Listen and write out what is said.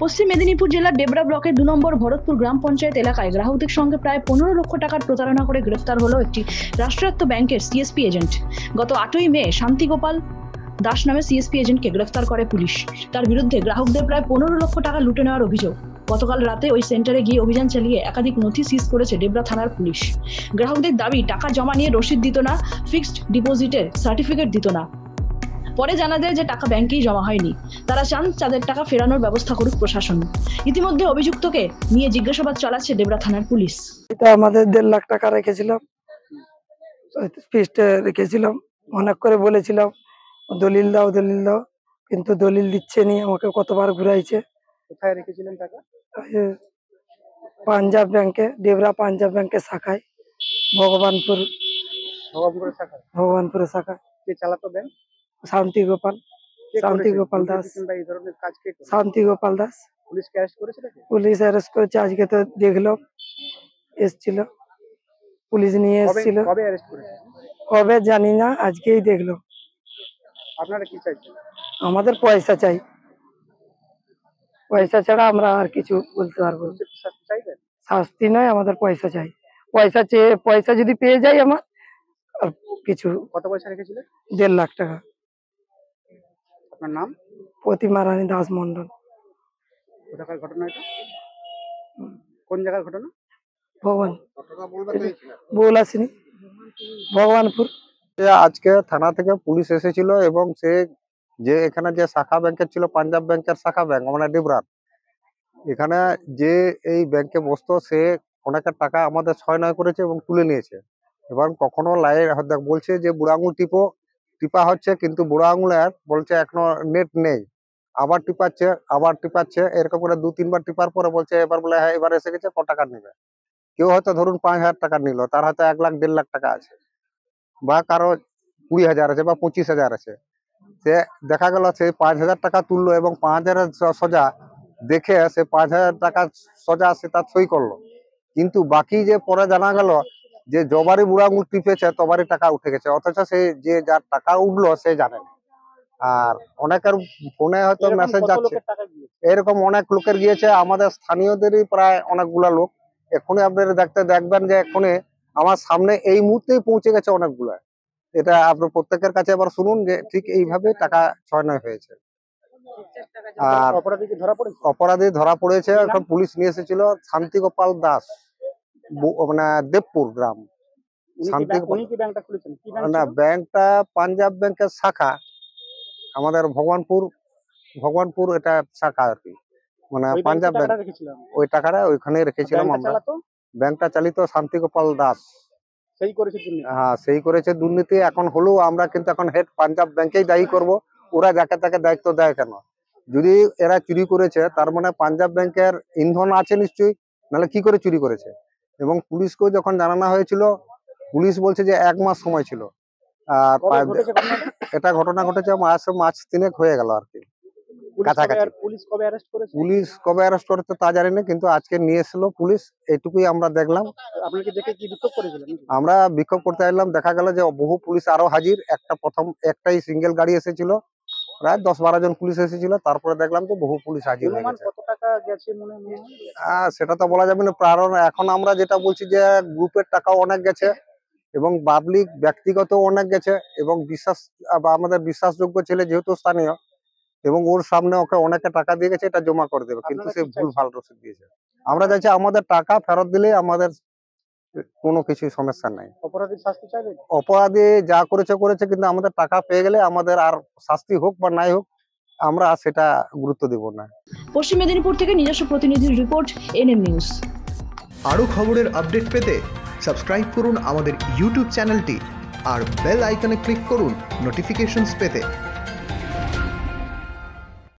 পশ্চিম মেদিনীপুর জেলার ডেবরা ব্লকের 2 নম্বর ভরতপুর গ্রাম পঞ্চায়েত এলাকায় গ্রাহকদের সঙ্গে প্রায় 15 লক্ষ টাকার প্রতারণা করে গ্রেফতার হলো একটি রাষ্ট্রায়ত্ত ব্যাংকের সিএসপি এজেন্ট। গত 8ই মে শান্তিগোপাল দাস নামে সিএসপি এজেন্টকে গ্রেফতার করে পুলিশ। তার বিরুদ্ধে গ্রাহকদের প্রায় 15 লক্ষ টাকা লুটে নেওয়ার অভিযোগ। গতকাল রাতে ওই সেন্টারে গিয়ে অভিযান চালিয়ে একাধিক নথি সিজ করেছে ডেবরা থানার পুলিশ। গ্রাহকদের দাবি টাকা জমা নিয়ে রসিদ দিত না, ফিক্সড ডিপোজিটের সার্টিফিকেট দিত না। পরে জানা যায় যে টাকা ব্যাংকেই জমা হয়নি। তারা চান তাদের টাকা ফেরানোর ব্যবস্থা করুক প্রশাসন। ইতিমধ্যে অভিযুক্তকে নিয়ে জিজ্ঞাসাবাদ চালাচ্ছে ডেবরা থানার পুলিশ। এটা আমাদের 1.5 লাখ টাকা রেখেছিলাম, ফিক্সড রেখেছিলাম। অনেক করে বলেছিলাম দলিল দাও, কিন্তু দলিল দিচ্ছে নি। আমাকে কতবার ঘুরাইছে। কোথায় রেখেছিলেন টাকা? পাঞ্জাব ব্যাংকে, ডেবরা পাঞ্জাব ব্যাংকের শাখায়, ভগবানপুরের শাখায়। কে চালাতো ব্যাংক? শান্তিগোপাল দাস। এই ধরনের কাজ কে করে? শান্তিগোপাল দাস। পুলিশকে অ্যারেস্ট করেছে নাকি? পুলিশ অ্যারেস্ট করেছে। আজকে তো দেখলাম এসছিল, পুলিশ নিয়ে এসেছিল। কবে অ্যারেস্ট করেছে? কবে জানি না, আজকেই দেখলাম। আপনারা কি চাইছেন? আমাদের পয়সা চাই, পয়সা ছাড়া আমরা আর কিছু বলতে পারবো না। শাস্তি চাইবেন? শাস্তি নয়, আমাদের পয়সা চাই। পয়সা যদি পেয়ে যাই আমার আর কিছু। কত পয়সা রেখেছিলেন? 1.5 লাখ টাকা। আপনার নাম? প্রতিমা রানী দাস মন্ডল। কোথাকার ঘটনা এটা? কোন জায়গার ঘটনা? ভগবানপুর। আজকে থানা থেকে পুলিশ এসেছিল এবং সে যে এখানে যে শাখা ব্যাংকের ছিল, পাঞ্জাব ব্যাংকের শাখা ব্যাংক মানে ডেবরার, এখানে যে এই ব্যাংকে বসতো সে অনেকের টাকা আমাদের 6-9 করেছে এবং তুলে নিয়েছে। এবার কখনো বলছে যে বুড়ো আঙুল টিপা হচ্ছে, কিন্তু বুড়ো আঙুলের বলছে এখনো নেট নেই। আবার টিপাচ্ছে এরকম করে 2-3 বার টিপার পরে বলছে এবার বলে হ্যাঁ এবার এসে গেছে, কত টাকা নেবে। কেউ হয়তো ধরুন 5,000 টাকা নিল, তার হয়তো 1 লাখ 1.5 লাখ টাকা আছে, বা কারো 20,000 আছে বা 25,000 আছে। সে দেখা গেল সে 5,000 টাকা তুললো এবং 5,000 সোজা দেখে সে 5,000 টাকা সোজা সে তার সই করলো, কিন্তু বাকি যে পরে জানা গেল যে যবারই বুড়া আঙুল টিপেছে তবারই টাকা উঠে গেছে, অথচ সে যে যার টাকা উঠলো সে জানে না। আর অনেকের ফোনে হয়তো মেসেজ যাচ্ছে, এরকম অনেক লোকের গিয়েছে, আমাদের স্থানীয়দেরই প্রায় অনেকগুলা লোক। এক্ষুনি আপনারা দেখবেন যে এক্ষুনি আমার সামনে এই মুহূর্তেই পৌঁছে গেছে অনেকগুলা। এটা আপনার প্রত্যেকের কাছে আবার শুনুন যে ঠিক এইভাবে টাকা 6-9 হয়েছে। আর অপরাধী ধরা পড়েছে, এখন পুলিশ নিয়ে এসেছিল। শান্তিগোপাল দাস, মানে দেবপুর গ্রাম। ব্যাংকটা পাঞ্জাব ব্যাংকের শাখা, আমাদের ভগবানপুর এটা শাখা আর কি, মানে পাঞ্জাব ব্যাংক। ওই টাকাটা ওইখানে রেখেছিলাম আমরা। ব্যাংকটা চালিত শান্তিগোপাল দাস। হ্যাঁ, সেই করেছে দুর্নীতি। এখন হলেও আমরা কিন্তু এখন হেড পাঞ্জাব ব্যাংকেই দায়ী করব। ওরা যাকে তাকে দায়িত্ব দেয় কেন? যদি এরা চুরি করেছে তার মানে পাঞ্জাব ব্যাংকের ইন্ধন আছে নিশ্চয়ই, নাহলে কি করে চুরি করেছে। এবং পুলিশকেও যখন জানানো হয়েছিল, পুলিশ বলছে যে 1 মাস সময় ছিল। আর এটা ঘটনা ঘটেছে মাস 3 হয়ে গেল আর কি, কাছাকাছি। পুলিশ কবে অ্যারেস্ট করেছে তা জানি না, কিন্তু আজকে নিয়ে এসেছিল পুলিশ, এইটুকুই আমরা দেখলাম। আমরা বিক্ষোভ করতে এলাম, দেখা গেল যে বহু পুলিশ আরো হাজির। একটাই সিঙ্গেল গাড়ি এসেছিল, প্রায় 10-12 জন পুলিশ এসেছিল। তারপরে দেখলাম যে বহু পুলিশ হাজির হয়ে গেছে। সেটা তো বলা যাবে না, কারণ এখন আমরা যেটা বলছি যে গ্রুপের টাকাও অনেক গেছে এবং পাবলিক ব্যক্তিগত অনেক গেছে, এবং আমাদের বিশ্বাসযোগ্য ছেলে যেহেতু স্থানীয়, এবং ওর সামনে ওকে অনেকে টাকা দিয়ে গেছে এটা জমা করে দেবে, কিন্তু সে ভুলভাল রসিদ দিয়েছে। আমরা চাইছি আমাদের টাকা ফেরত দিলে আমাদের কোনো কিছু সমস্যা নাই। অপরাধী যা করেছে, কিন্তু আমাদের টাকা পেয়ে গেলে আমাদের আর শাস্তি হোক বা নাই হোক আমরা সেটা গুরুত্ব দেব না। পশ্চিম মেদিনীপুর থেকে নিজস্ব প্রতিনিধির রিপোর্ট, এনএম নিউজ। আরো খবরের আপডেট পেতে সাবস্ক্রাইব করুন আমাদের ইউটিউব চ্যানেলটি আর বেল আইকনে ক্লিক করুন নোটিফিকেশনস পেতে।